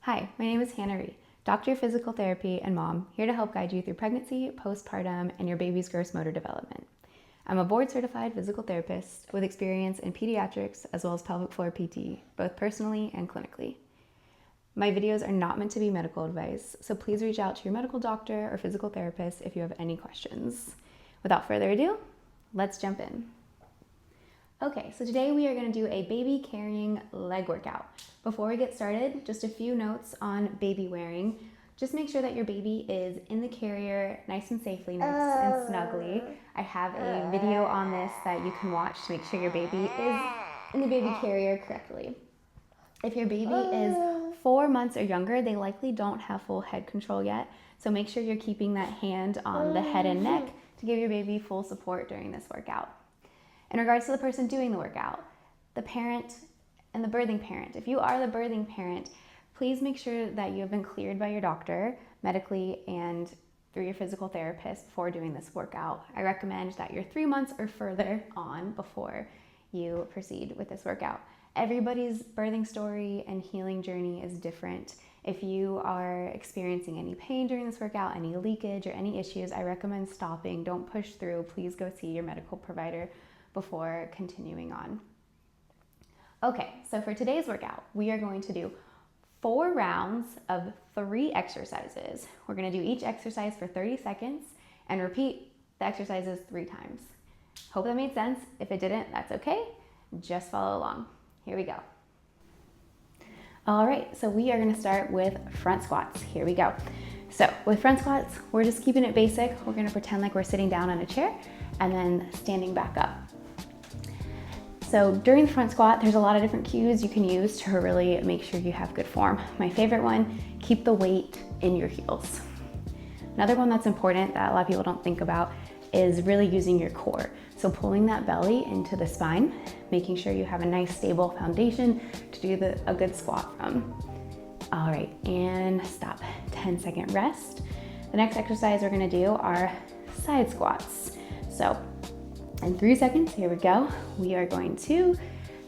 Hi, my name is Hannah Ree, Doctor of Physical Therapy and mom, here to help guide you through pregnancy, postpartum, and your baby's gross motor development. I'm a board-certified physical therapist with experience in pediatrics as well as pelvic floor PT, both personally and clinically. My videos are not meant to be medical advice, so please reach out to your medical doctor or physical therapist if you have any questions. Without further ado, let's jump in. Okay, so today we are going to do a baby carrying leg workout. Before we get started, just a few notes on baby wearing. Just make sure that your baby is in the carrier nice and safely, nice and snugly. I have a video on this that you can watch to make sure your baby is in the baby carrier correctly. If your baby is 4 months or younger, they likely don't have full head control yet, so make sure you're keeping that hand on the head and neck to give your baby full support during this workout. In regards to the person doing the workout, the parent and the birthing parent. If you are the birthing parent, please make sure that you have been cleared by your doctor medically and through your physical therapist before doing this workout. I recommend that you're 3 months or further on before you proceed with this workout. Everybody's birthing story and healing journey is different. If you are experiencing any pain during this workout, any leakage or any issues, I recommend stopping. Don't push through. Please go see your medical provider before continuing on. Okay, so for today's workout, we are going to do 4 rounds of 3 exercises. We're gonna do each exercise for 30 seconds and repeat the exercises 3 times. Hope that made sense. If it didn't, that's okay. Just follow along. Here we go. All right, so we are gonna start with front squats. Here we go. So with front squats, we're just keeping it basic. We're gonna pretend like we're sitting down on a chair and then standing back up. So during the front squat, there's a lot of different cues you can use to really make sure you have good form. My favorite one, keep the weight in your heels. Another one that's important that a lot of people don't think about is really using your core. So pulling that belly into the spine, making sure you have a nice stable foundation to do a good squat from. All right, and stop, 10-second rest. The next exercise we're gonna do are side squats. So in 3 seconds, here we go. We are going to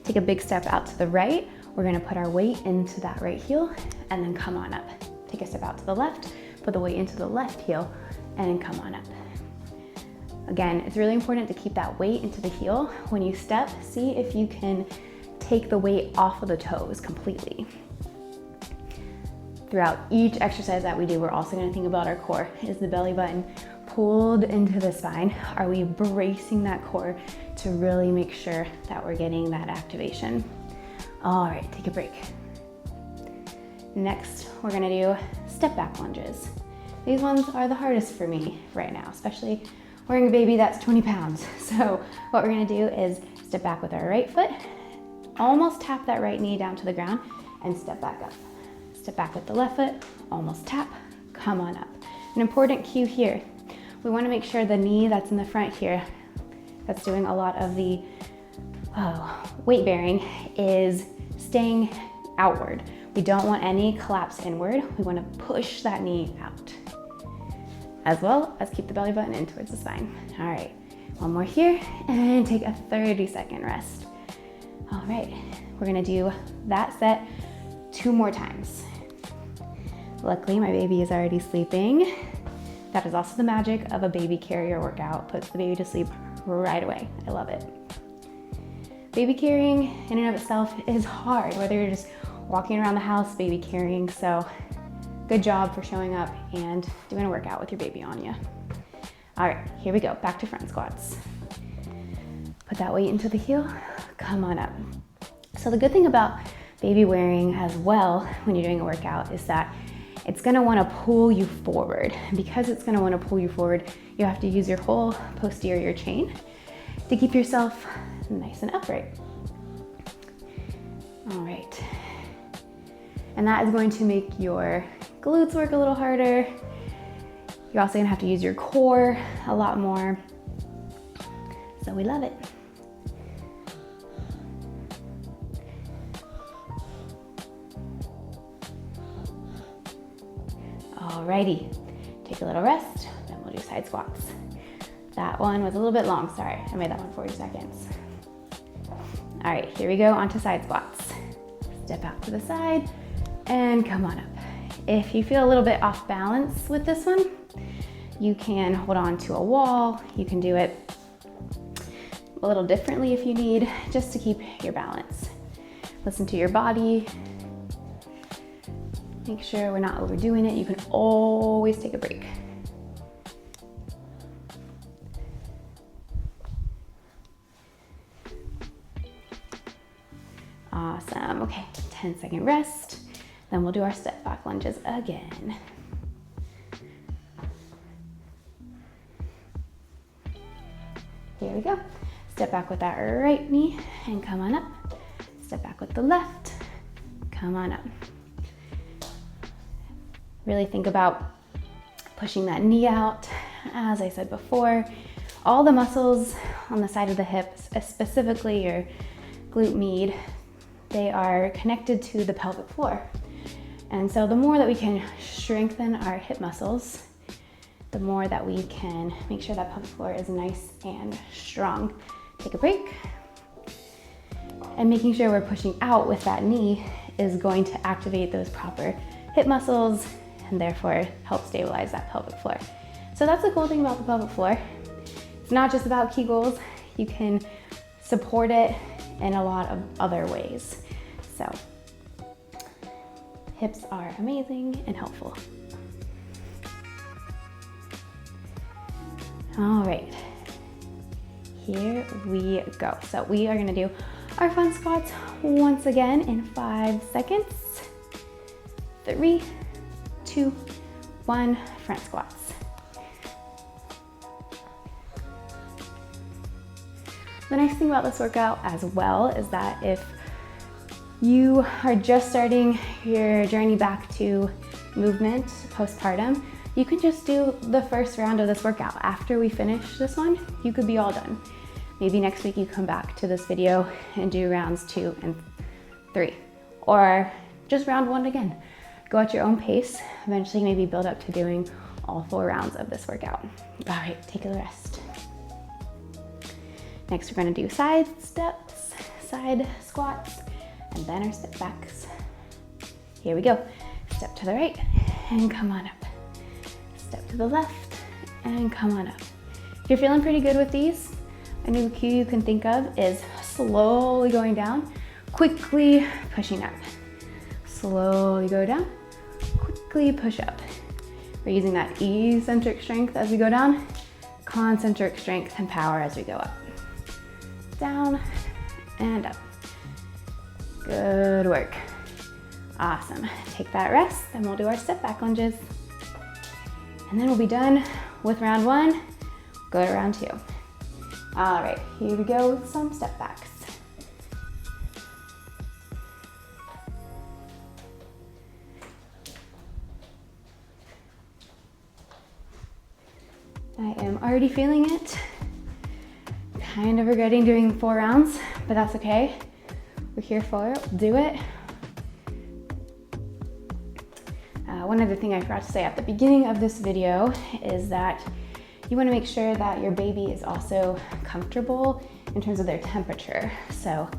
take a big step out to the right. We're gonna put our weight into that right heel and then come on up. Take a step out to the left, put the weight into the left heel and then come on up. Again, it's really important to keep that weight into the heel. When you step, see if you can take the weight off of the toes completely. Throughout each exercise that we do, we're also gonna think about our core. Is the belly button pulled into the spine? Are we bracing that core to really make sure that we're getting that activation? All right, take a break. Next, we're gonna do step back lunges. These ones are the hardest for me right now, especially wearing a baby that's 20 pounds. So what we're gonna do is step back with our right foot, almost tap that right knee down to the ground and step back up. Step back with the left foot, almost tap, come on up. An important cue here, we wanna make sure the knee that's in the front here, that's doing a lot of the weight bearing, is staying outward. We don't want any collapse inward. We wanna push that knee out, as well as keep the belly button in towards the spine. All right, one more here, and take a 30-second rest. All right, we're gonna do that set 2 more times. Luckily, my baby is already sleeping. That is also the magic of a baby carrier workout. Puts the baby to sleep right away. I love it. Baby carrying in and of itself is hard, whether you're just walking around the house baby carrying, so good job for showing up and doing a workout with your baby on you. All right, here we go, back to front squats. Put that weight into the heel, come on up. So the good thing about baby wearing as well when you're doing a workout is that it's gonna wanna pull you forward. Because it's gonna wanna pull you forward, you have to use your whole posterior chain to keep yourself nice and upright. All right. And that is going to make your glutes work a little harder. You're also gonna have to use your core a lot more. So we love it. Alrighty, take a little rest, then we'll do side squats. That one was a little bit long, sorry. I made that one 40 seconds. All right, here we go, onto side squats. Step out to the side, and come on up. If you feel a little bit off balance with this one, you can hold on to a wall. You can do it a little differently if you need, just to keep your balance. Listen to your body. Make sure we're not overdoing it. You can always take a break. Awesome. Okay, 10-second rest. Then we'll do our step back lunges again. Here we go. Step back with that right knee and come on up. Step back with the left, come on up. Really think about pushing that knee out. As I said before, all the muscles on the side of the hips, specifically your glute med, they are connected to the pelvic floor. And so the more that we can strengthen our hip muscles, the more that we can make sure that pelvic floor is nice and strong. Take a break. And making sure we're pushing out with that knee is going to activate those proper hip muscles and therefore help stabilize that pelvic floor. So that's the cool thing about the pelvic floor. It's not just about Kegels. You can support it in a lot of other ways. So hips are amazing and helpful. All right, here we go. So we are gonna do our fun squats once again in 5 seconds. 3, 2, 1, front squats. The nice thing about this workout as well is that if you are just starting your journey back to movement postpartum, you can just do the first round of this workout. After we finish this one, you could be all done. Maybe next week you come back to this video and do rounds 2 and 3, or just round 1 again. Go at your own pace. Eventually maybe build up to doing all 4 rounds of this workout. All right, take a rest. Next, we're gonna do side steps, side squats, and then our step backs. Here we go. Step to the right and come on up. Step to the left and come on up. If you're feeling pretty good with these, a new cue you can think of is slowly going down, quickly pushing up. Slowly go down, quickly push up. We're using that eccentric strength as we go down, concentric strength and power as we go up. Down and up. Good work. Awesome. Take that rest, then we'll do our step back lunges. And then we'll be done with round 1, go to round 2. All right, here we go with some step backs. I am already feeling it. Kind of regretting doing 4 rounds, but that's okay. We're here for it, we'll do it. One other thing I forgot to say at the beginning of this video is that you want to make sure that your baby is also comfortable in terms of their temperature. So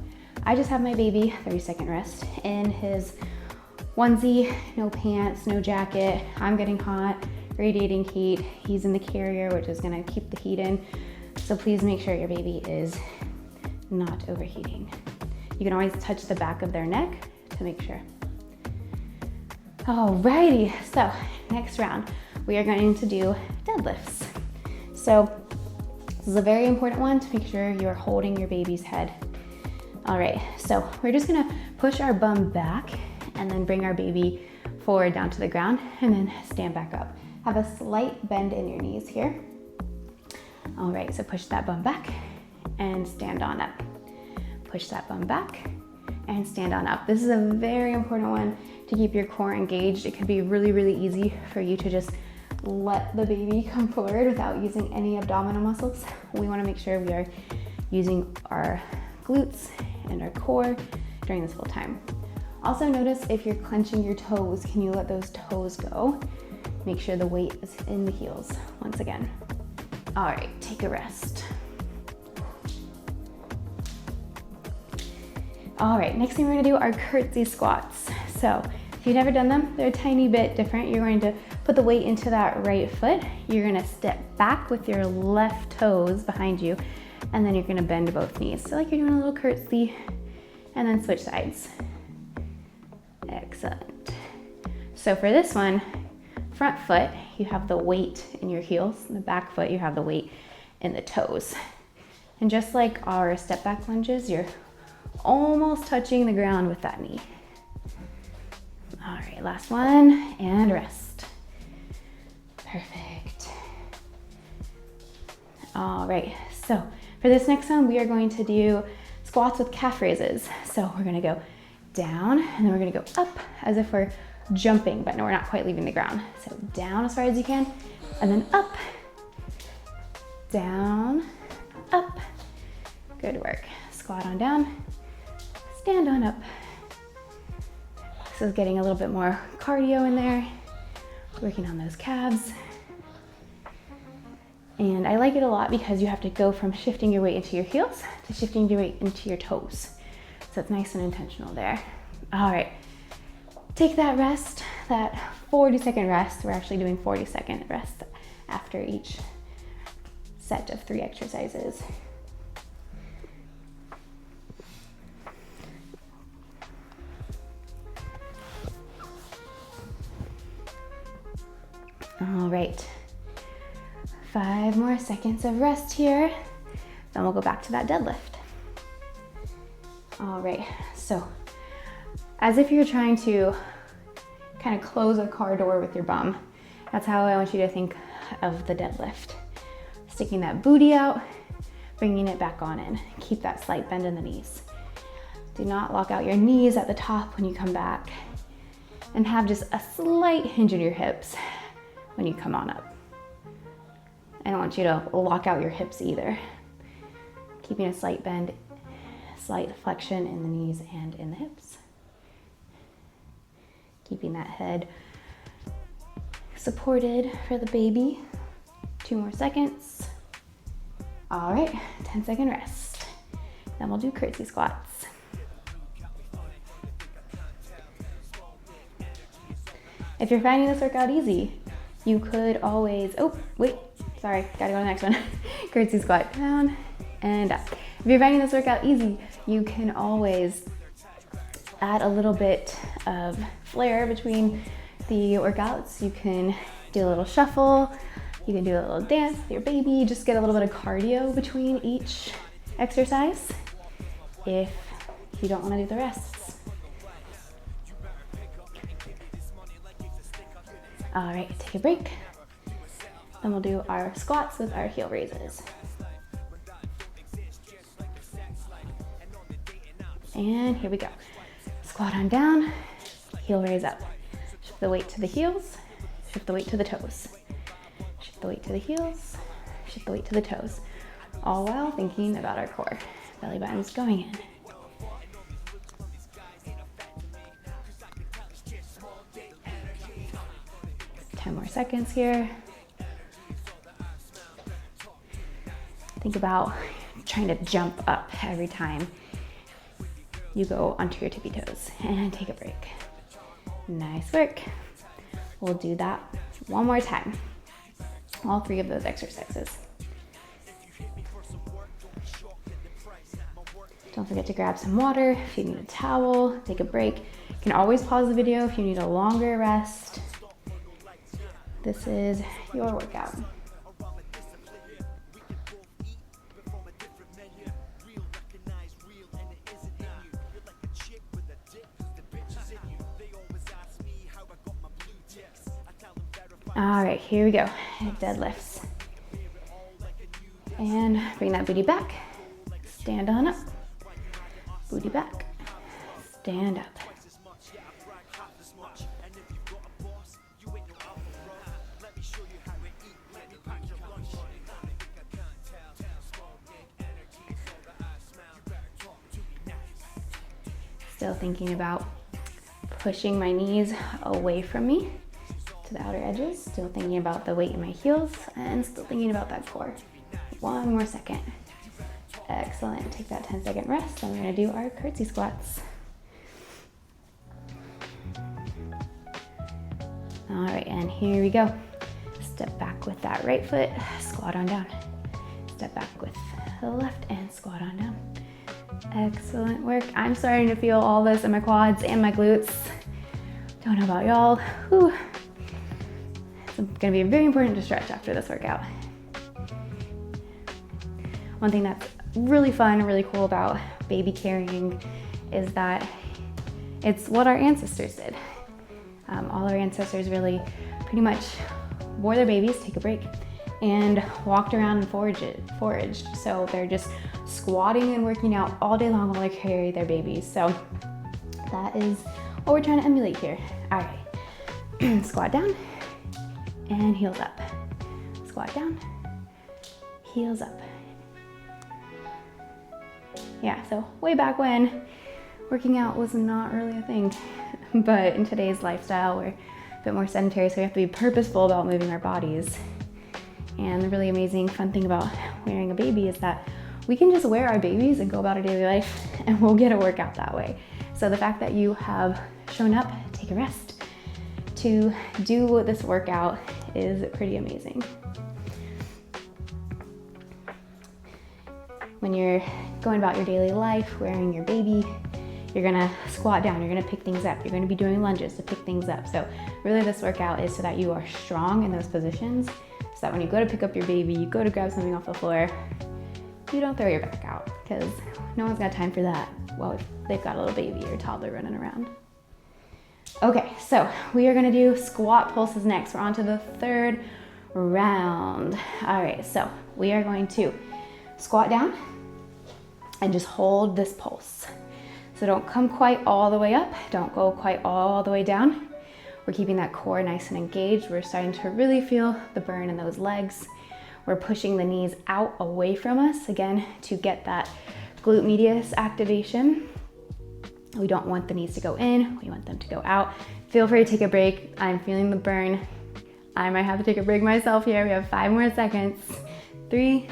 I just have my baby, 30-second rest, in his onesie, no pants, no jacket. I'm getting hot, radiating heat. He's in the carrier, which is gonna keep the heat in. So please make sure your baby is not overheating. You can always touch the back of their neck to make sure. Alrighty, so next round, we are going to do deadlifts. So this is a very important one to make sure you're holding your baby's head. All right, so we're just gonna push our bum back and then bring our baby forward down to the ground and then stand back up. Have a slight bend in your knees here. All right, so push that bum back and stand on up. Push that bum back and stand on up. This is a very important one to keep your core engaged. It can be really, really easy for you to just let the baby come forward without using any abdominal muscles. We wanna make sure we are using our glutes and our core during this whole time. Also notice if you're clenching your toes, can you let those toes go? Make sure the weight is in the heels once again. All right, take a rest. All right, next thing we're gonna do are curtsy squats. So If you've never done them, they're a tiny bit different. You're going to put the weight into that right foot. You're gonna step back with your left toes behind you, and then you're gonna bend both knees. So like you're doing a little curtsy, and then switch sides. Excellent. So for this one, front foot, you have the weight in your heels, and the back foot, you have the weight in the toes. And just like our step back lunges, you're almost touching the ground with that knee. All right, last one, and rest. Perfect. All right, so for this next one, we are going to do squats with calf raises. So we're gonna go down, and then we're gonna go up as if we're jumping, but no, we're not quite leaving the ground. So down as far as you can, and then up, down, up. Good work. Squat on down, stand on up. This is getting a little bit more cardio in there, working on those calves. And I like it a lot because you have to go from shifting your weight into your heels to shifting your weight into your toes. So it's nice and intentional there. All right, take that rest, that 40-second rest. We're actually doing 40-second rest after each set of 3 exercises. All right, 5 more seconds of rest here. Then we'll go back to that deadlift. All right, so as if you're trying to kind of close a car door with your bum, that's how I want you to think of the deadlift. Sticking that booty out, bringing it back on in. Keep that slight bend in the knees. Do not lock out your knees at the top when you come back, and have just a slight hinge in your hips when you come on up. I don't want you to lock out your hips either. Keeping a slight bend, slight flexion in the knees and in the hips. Keeping that head supported for the baby. 2 more seconds. All right, 10-second rest. Then we'll do curtsy squats. If you're finding this workout easy, you could always, gotta go to the next one. Curtsy squat, down and up. If you're finding this workout easy, you can always add a little bit of flair between the workouts. You can do a little shuffle, you can do a little dance with your baby, just get a little bit of cardio between each exercise if you don't want to do the rests. All right, take a break. Then we'll do our squats with our heel raises. And here we go. Squat on down, heel raise up. Shift the weight to the heels, shift the weight to the toes. Shift the weight to the heels, shift the weight to the toes. All while thinking about our core. Belly button's going in. More seconds here. Think about trying to jump up every time you go onto your tippy toes, and take a break. Nice work. We'll do that one more time. All 3 of those exercises. Don't forget to grab some water if you need a towel, take a break. You can always pause the video if you need a longer rest. This is your workout. All right, here we go. Deadlifts. And bring that booty back. Stand on up. Booty back. Stand up. Still thinking about pushing my knees away from me to the outer edges. Still thinking about the weight in my heels, and still thinking about that core. 1 more second. Excellent. Take that 10-second rest, and we're gonna do our curtsy squats. All right, and here we go. Step back with that right foot, squat on down. Step back with the left and squat on down. Excellent work. I'm starting to feel all this in my quads and my glutes. Don't know about y'all. Whew. It's gonna be very important to stretch after this workout. One thing that's really fun and really cool about baby carrying is that it's what our ancestors did. All our ancestors really pretty much bore their babies, take a break, and walked around and foraged. So they're just squatting and working out all day long while they carry their babies. So that is what we're trying to emulate here. All right, squat down and heels up. Squat down, heels up. Yeah, so way back when, working out was not really a thing, but in today's lifestyle, we're a bit more sedentary, so we have to be purposeful about moving our bodies. And the really amazing, fun thing about wearing a baby is that we can just wear our babies and go about our daily life, and we'll get a workout that way. So the fact that you have shown up, take a rest, to do this workout is pretty amazing. When you're going about your daily life, wearing your baby, you're gonna squat down, you're gonna pick things up, you're gonna be doing lunges to pick things up. So really this workout is so that you are strong in those positions, so that when you go to pick up your baby, you go to grab something off the floor, you don't throw your back out, because no one's got time for that while they've got a little baby or toddler running around. Okay, so we are gonna do squat pulses next. We're on to the third round. All right, so we are going to squat down and just hold this pulse. So don't come quite all the way up, don't go quite all the way down. We're keeping that core nice and engaged. We're starting to really feel the burn in those legs. We're pushing the knees out away from us, again, to get that glute medius activation. We don't want the knees to go in, we want them to go out. Feel free to take a break. I'm feeling the burn. I might have to take a break myself here. We have 5 more seconds. 3,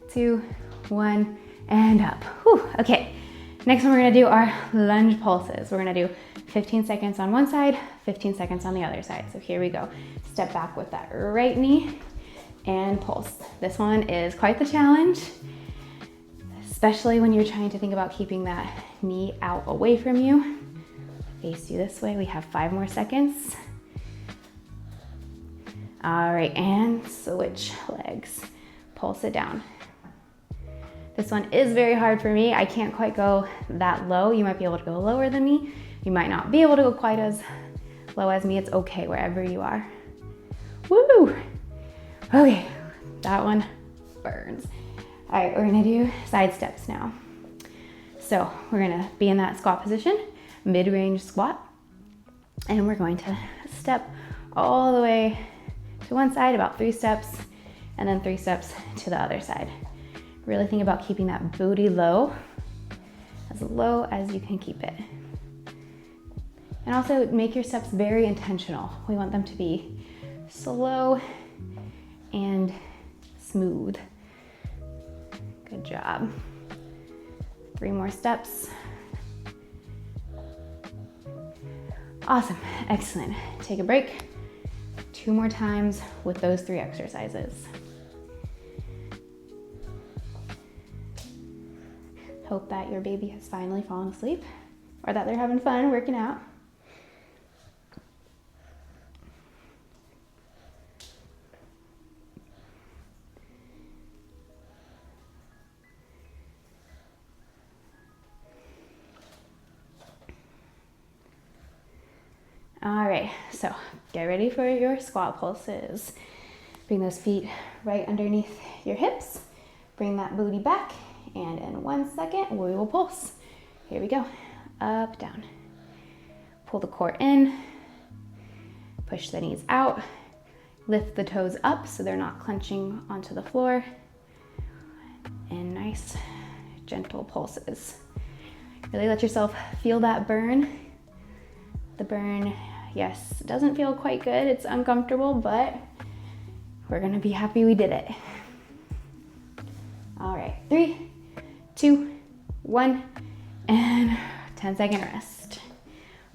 2, 1, and up. Whew. Okay, next one we're gonna do are lunge pulses. We're gonna do 15 seconds on one side, 15 seconds on the other side. So here we go. Step back with that right knee and pulse. This one is quite the challenge, especially when you're trying to think about keeping that knee out away from you. Face you this way. We have 5 more seconds. All right, and switch legs. Pulse it down. This one is very hard for me. I can't quite go that low. You might be able to go lower than me. You might not be able to go quite as low as me. It's okay wherever you are. Woo! Okay, that one burns. All right, we're gonna do side steps now. So we're gonna be in that squat position, mid-range squat, and we're going to step all the way to one side, about 3 steps, and then 3 steps to the other side. Really think about keeping that booty low as you can keep it. And also make your steps very intentional. We want them to be slow and smooth. Good job. 3 more steps. Awesome, excellent. Take a break. 2 more times with those 3 exercises. Hope that your baby has finally fallen asleep, or that they're having fun working out. All right, so get ready for your squat pulses. Bring those feet right underneath your hips. Bring that booty back, and in 1 second, we will pulse. Here we go, up, down. Pull the core in, push the knees out, lift the toes up so they're not clenching onto the floor, and nice, gentle pulses. Really let yourself feel that burn. The burn, yes, doesn't feel quite good. It's uncomfortable, but we're gonna be happy we did it. All right, 3, 2, 1, and 10-second rest.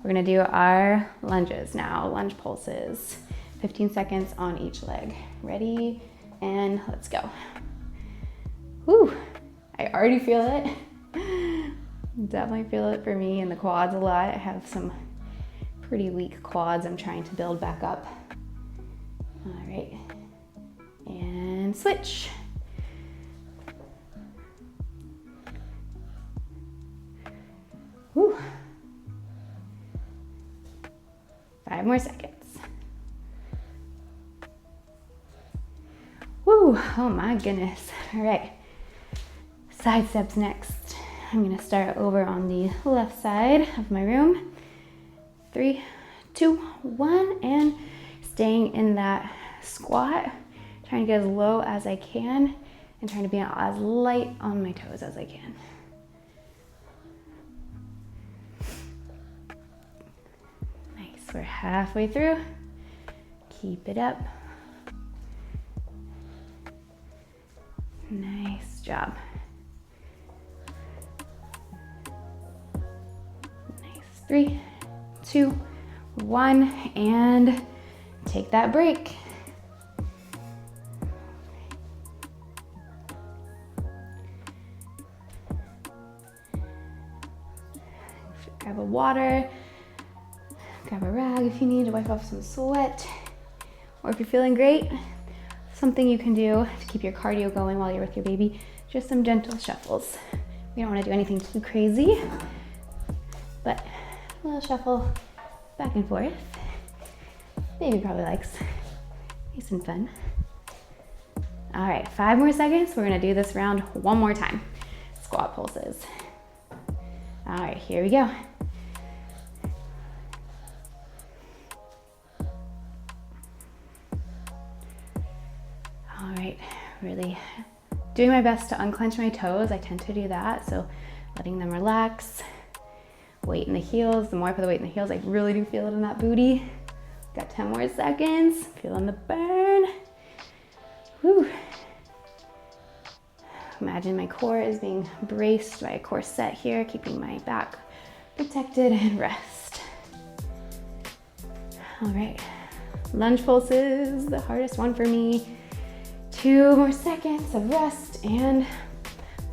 We're gonna do our lunges now, lunge pulses. 15 seconds on each leg. Ready, and let's go. Whew, I already feel it. Definitely feel it for me in the quads a lot. I have some pretty weak quads I'm trying to build back up. All right, and switch. Whew. 5 more seconds. Woo, oh my goodness. All right, side steps next. I'm gonna start over on the left side of my room. 3, 2, 1, and staying in that squat, trying to get as low as I can and trying to be as light on my toes as I can. Nice, we're halfway through. Keep it up. Nice job. Nice. 3, 2, 1, and take that break. Grab a water, grab a rag if you need to wipe off some sweat, or if you're feeling great, something you can do to keep your cardio going while you're with your baby, just some gentle shuffles. We don't want to do anything too crazy, but a little shuffle back and forth. Baby probably likes. Nice and fun. All right, 5 more seconds. We're gonna do this round one more time. Squat pulses. All right, here we go. All right, really doing my best to unclench my toes. I tend to do that, so letting them relax. Weight in the heels. The more I put the weight in the heels, I really do feel it in that booty. Got 10 more seconds. Feeling the burn. Whew. Imagine my core is being braced by a corset here, keeping my back protected, and rest. All right, lunge pulses, the hardest one for me. 2 more seconds of rest and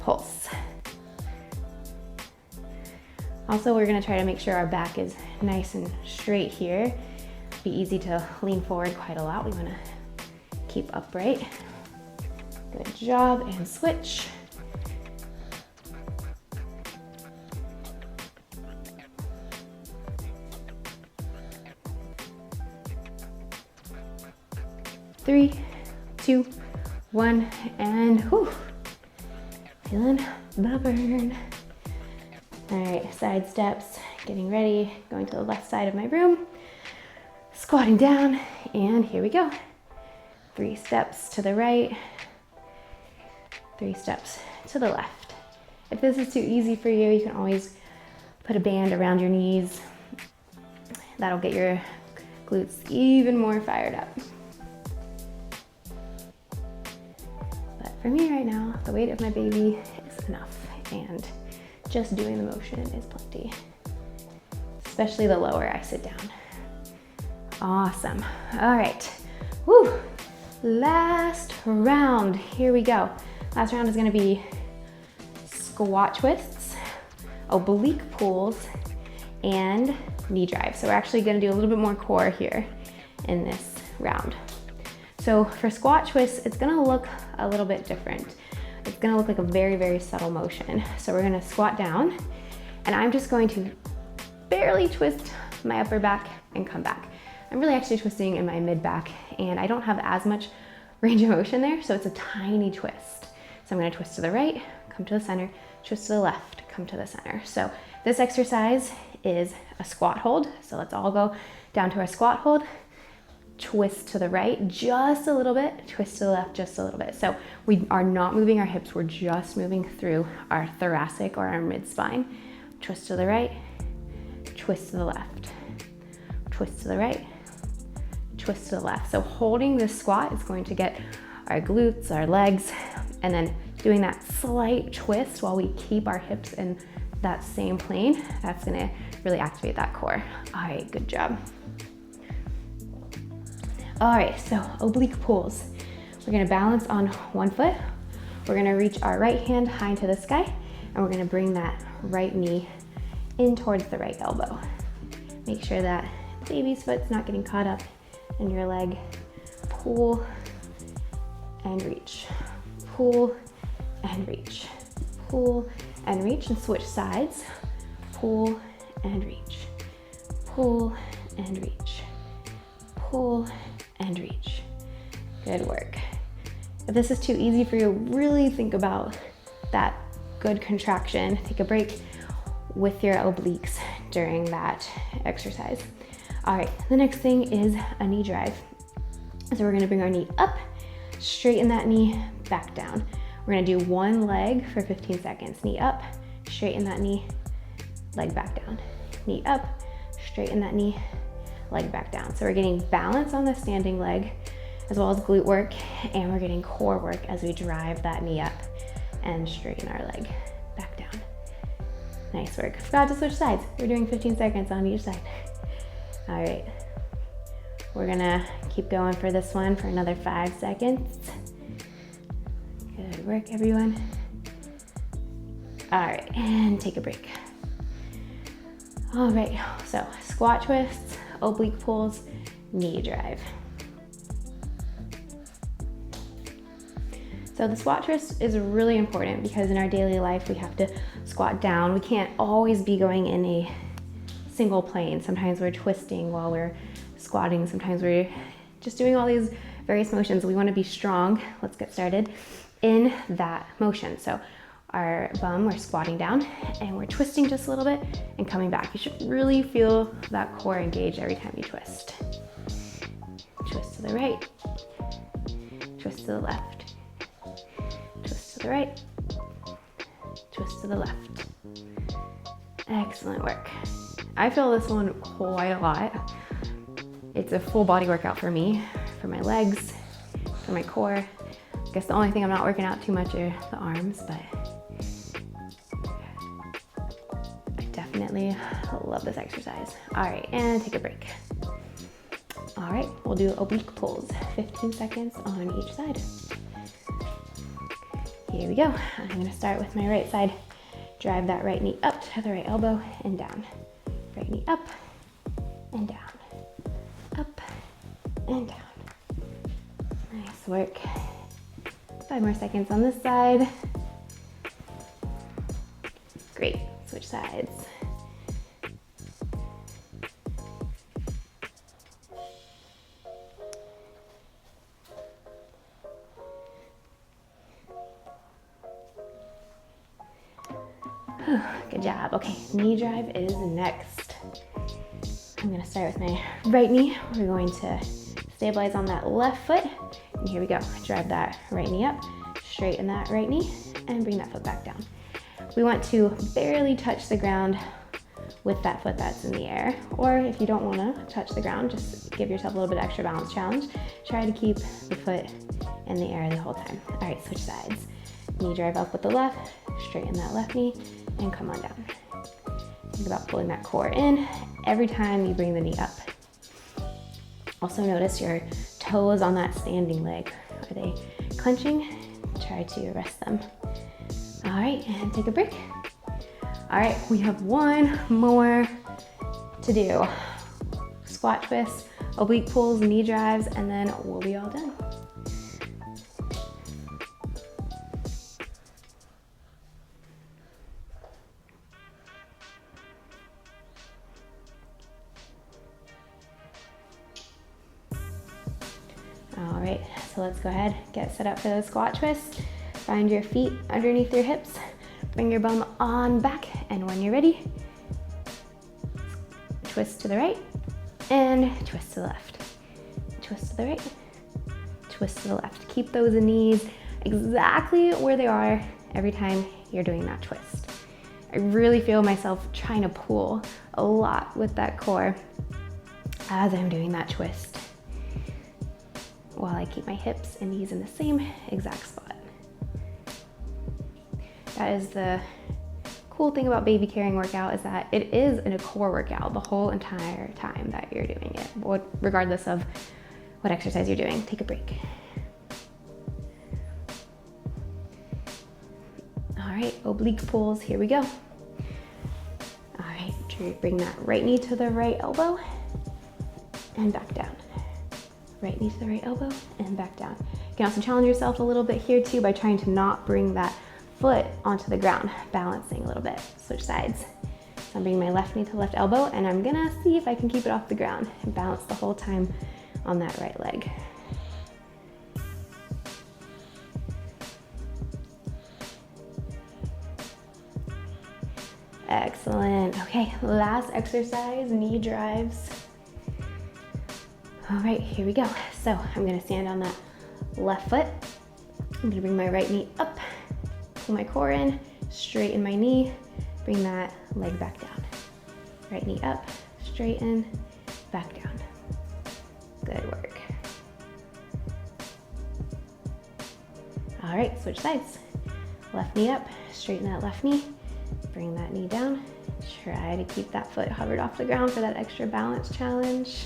pulse. Also, we're gonna try to make sure our back is nice and straight here. Be easy to lean forward quite a lot. We wanna keep upright. Good job, and switch. Three, 2, 1, and whew, feeling the burn. All right, side steps, getting ready, going to the left side of my room, squatting down, and here we go. 3 steps to the right, 3 steps to the left. If this is too easy for you, you can always put a band around your knees. That'll get your glutes even more fired up. But for me right now, the weight of my baby is enough, and just doing the motion is plenty, especially the lower I sit down. Awesome. All right. Woo. Last round. Here we go. Last round is going to be squat twists, oblique pulls, and knee drive. So we're actually going to do a little bit more core here in this round. So for squat twists, it's going to look a little bit different. It's gonna look like a very, very subtle motion. So we're gonna squat down, and I'm just going to barely twist my upper back and come back. I'm really actually twisting in my mid back, and I don't have as much range of motion there, so it's a tiny twist. So I'm gonna twist to the right, come to the center, twist to the left, come to the center. So this exercise is a squat hold. So let's all go down to our squat hold. Twist to the right just a little bit, twist to the left just a little bit. So we are not moving our hips, we're just moving through our thoracic or our mid spine. Twist to the right, twist to the left, twist to the right, twist to the left. So holding this squat is going to get our glutes, our legs, and then doing that slight twist while we keep our hips in that same plane, that's gonna really activate that core. All right, good job. All right, so oblique pulls. We're gonna balance on one foot. We're gonna reach our right hand high into the sky, and we're gonna bring that right knee in towards the right elbow. Make sure that baby's foot's not getting caught up in your leg. Pull and reach. Pull and reach. Pull and reach, and switch sides. Pull and reach. Pull and reach. Pull and reach. Good work. If this is too easy for you, really think about that good contraction. Take a break with your obliques during that exercise. All right, the next thing is a knee drive. So we're gonna bring our knee up, straighten that knee, back down. We're gonna do one leg for 15 seconds. Knee up, straighten that knee, leg back down. Knee up, straighten that knee, leg back down. So we're getting balance on the standing leg as well as glute work, and we're getting core work as we drive that knee up and straighten our leg back down. Nice work. Forgot to switch sides. We're doing 15 seconds on each side. All right. We're gonna keep going for this one for another 5 seconds. Good work, everyone. All right, and take a break. All right, so squat twists, oblique pulls, knee drive. So the squat twist is really important because in our daily life, we have to squat down. We can't always be going in a single plane. Sometimes we're twisting while we're squatting. Sometimes we're just doing all these various motions. We want to be strong. Let's get started in that motion. So our bum, we're squatting down and we're twisting just a little bit and coming back. You should really feel that core engage every time you twist. Twist to the right, twist to the left, twist to the right, twist to the left. Excellent work. I feel this one quite a lot. It's a full body workout for me, for my legs, for my core. I guess the only thing I'm not working out too much are the arms, but I definitely love this exercise. All right, and take a break. All right, we'll do oblique pulls, 15 seconds on each side. Here we go. I'm gonna start with my right side. Drive that right knee up to the right elbow and down. Right knee up and down. Up and down. Nice work. 5 more seconds on this side. Great, switch sides. Good job. Okay, knee drive is next. I'm gonna start with my right knee. We're going to stabilize on that left foot. And here we go. Drive that right knee up, straighten that right knee, and bring that foot back down. We want to barely touch the ground with that foot that's in the air. Or if you don't wanna touch the ground, just give yourself a little bit extra balance challenge. Try to keep the foot in the air the whole time. All right, switch sides. Knee drive up with the left, straighten that left knee, and come on down. Think about pulling that core in every time you bring the knee up. Also notice your toes on that standing leg. Are they clenching? Try to rest them. All right, and take a break. All right, we have one more to do. Squat twists, oblique pulls, knee drives, and then we'll be all done. All right, so let's go ahead, get set up for those squat twists. Find your feet underneath your hips, bring your bum on back, and when you're ready, twist to the right and twist to the left. Twist to the right, twist to the left. Keep those knees exactly where they are every time you're doing that twist. I really feel myself trying to pull a lot with that core as I'm doing that twist, while I keep my hips and knees in the same exact spot. That is the cool thing about baby carrying workout is that it is a core workout the whole entire time that you're doing it, regardless of what exercise you're doing. Take a break. All right, oblique pulls, here we go. All right, bring that right knee to the right elbow and back down. Right knee to the right elbow and back down. You can also challenge yourself a little bit here too by trying to not bring that foot onto the ground, balancing a little bit. Switch sides. So I'm bringing my left knee to the left elbow, and I'm gonna see if I can keep it off the ground and balance the whole time on that right leg. Excellent. Okay, last exercise, knee drives. All right, here we go. So I'm gonna stand on that left foot. I'm gonna bring my right knee up, pull my core in, straighten my knee, bring that leg back down. Right knee up, straighten, back down. Good work. All right, switch sides. Left knee up, straighten that left knee, bring that knee down. Try to keep that foot hovered off the ground for that extra balance challenge.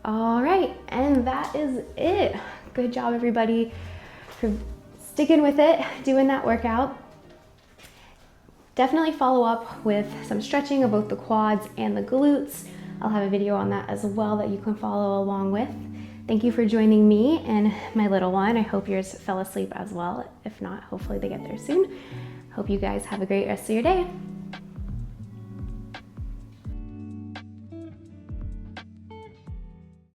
All right, and that is it. Good job, everybody, for sticking with it, doing that workout. Definitely follow up with some stretching of both the quads and the glutes. I'll have a video on that as well that you can follow along with. Thank you for joining me and my little one. I hope yours fell asleep as well. If not, hopefully they get there soon. Hope you guys have a great rest of your day.